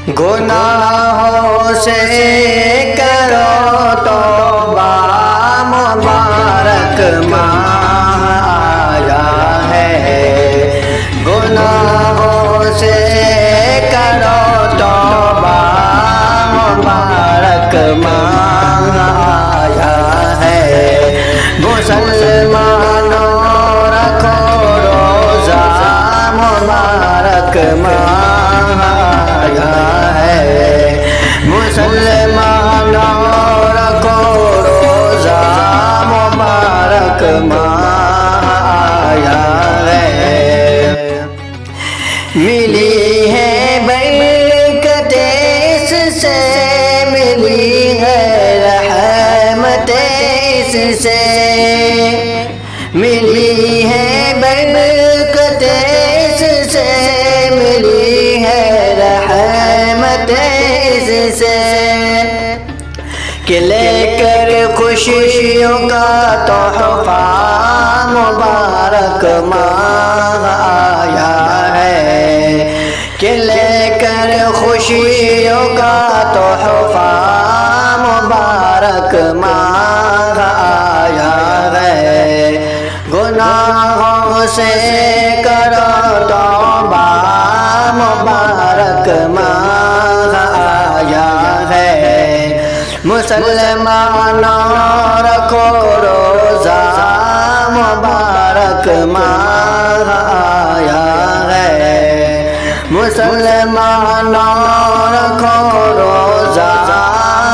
گناہوں سے کرو توبہ، مبارک ماہ آیا ہے۔ گناہوں سے کرو توبہ، مبارک ماہ آیا ہے۔ مسلمانوں رکھو روزہ، مبارک ماہ آیا ہے۔ مسلمانوں رکھو روزہ، مبارک ماہ آیا ہے۔ ملی ہے برکت اس سے، ملی ہے رحمت اس سے، ملی ہے برکت اس سے، ملی ہے رحمت اس سے، کہ لے کر خوشیوں کا تحفہ، مبارک ماہ آیا ہے۔ کہ لے کر خوشیوں کا تحفہ، مبارک ماہ آیا ہے۔ گناہوں سے کرو توبہ، مبارک ماہ آیا ہے۔ مسلمانوں رکھو روزہ، مبارک ماہ آیا ہے۔ مسلمانوں رکھو روزہ،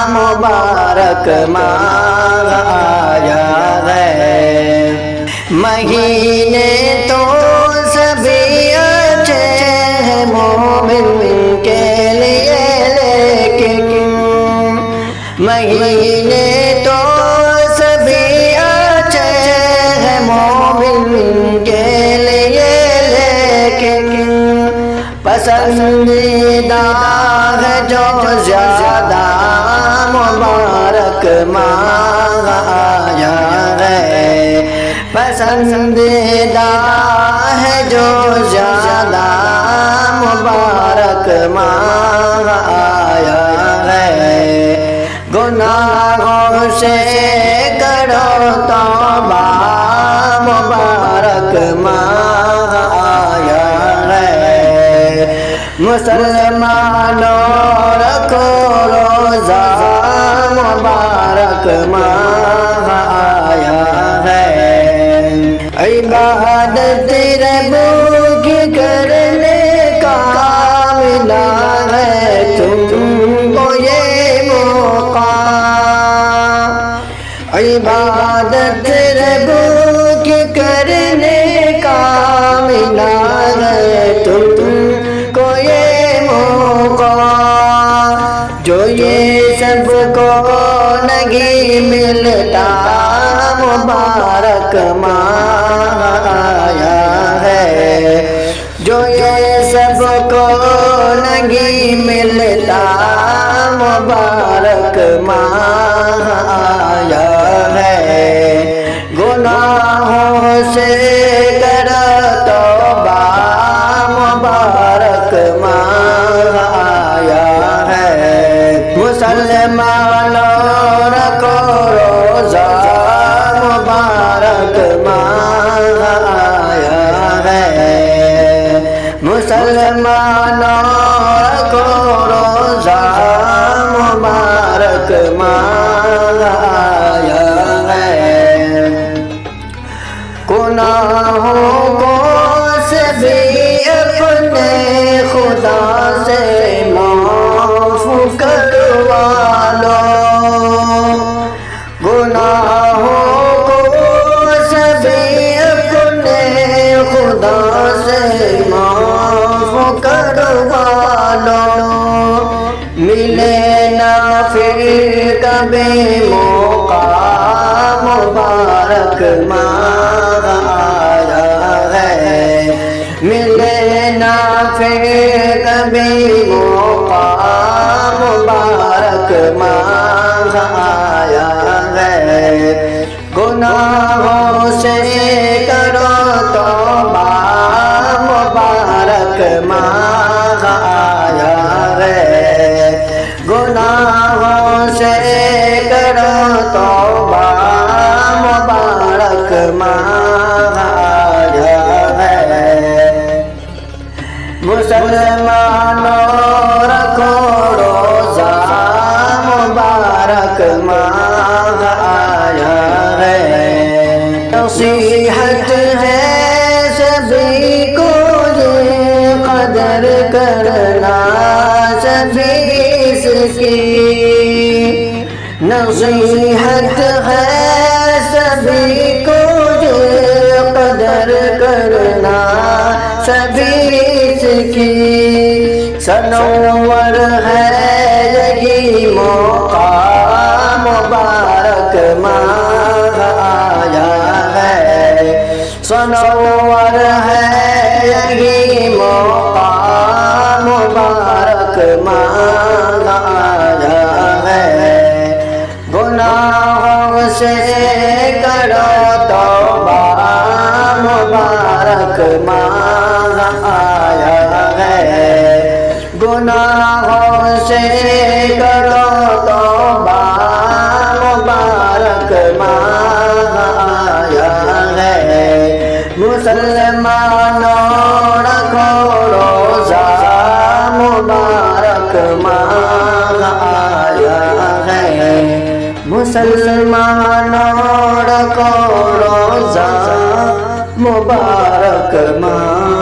مبارک ماہ آیا ہے۔ مہینے تو سبھی اچھے ہیں مومن کے لیے، لیکن مہینے تو سبھی اچھے ہیں مومن کے لیے، لیکن پسندیدہ ہے جو زیادہ، مبارک ماہ آیا ہے۔ پسندیدہ ہے جو زیادہ، مبارک ماہ آیا ہے۔ گناہوں سے کرو توبہ، مبارک ماہ آیا ہے۔ مسلمانوں رکھو روزہ، مبارک ماہ آیا ہے۔ عبادت رب کی کرنے کا ملا ہے تم کو یہ موقع، عبادت رب کی کرنے کا ملا ہے تم کو یہ موقع، جو یہ سب کو نہیں ملتا، مبارک ماہ آیا ہے۔ جو یہ سب کو نہیں ملتا، مبارک ماہ آیا ہے۔ گناہوں سے کرو توبہ، مبارک ماہ آیا ہے۔ مسلمانوں رکھو روزہ، مبارک ماہ آیا ہے۔ مسلمانوں رکھو روزہ، مبارک ماہ آیا ہے۔ گناہوں کو سبھی اپنے خدا سے معاف کروا لو، گناہوں کو سبھی اپنے خدا سے معاف کروا لو، ملے نہ پھر کبھی موقع، مبارک ماہ آیا ہے۔ ملے نہ پھر کبھی موقع، مبارک ماہ آیا ہے۔ گناہوں سے کرو توبہ، مبارک ماہ آیا ہے۔ نصیحت ہے سبھی کو یہ قدر کرنا سبھی اس کی نصیحت ہے سبھی کو یہ قدر کرنا سبھی اس کی سنور ہے یہی موقع مبارک ماہ آیا ہے سنور ہے یہی موقع مبارک ماہ آیا ہے گناہوں سے کرو توبہ مبارک ماہ آیا ہے گناہوں سے کرو توبہ مبارک ماہ آیا ہے مسلمانوں رکھو روزہ مبارک ماہ آیا ہے مسلمانوں رکھو روزہ مبارک ماہ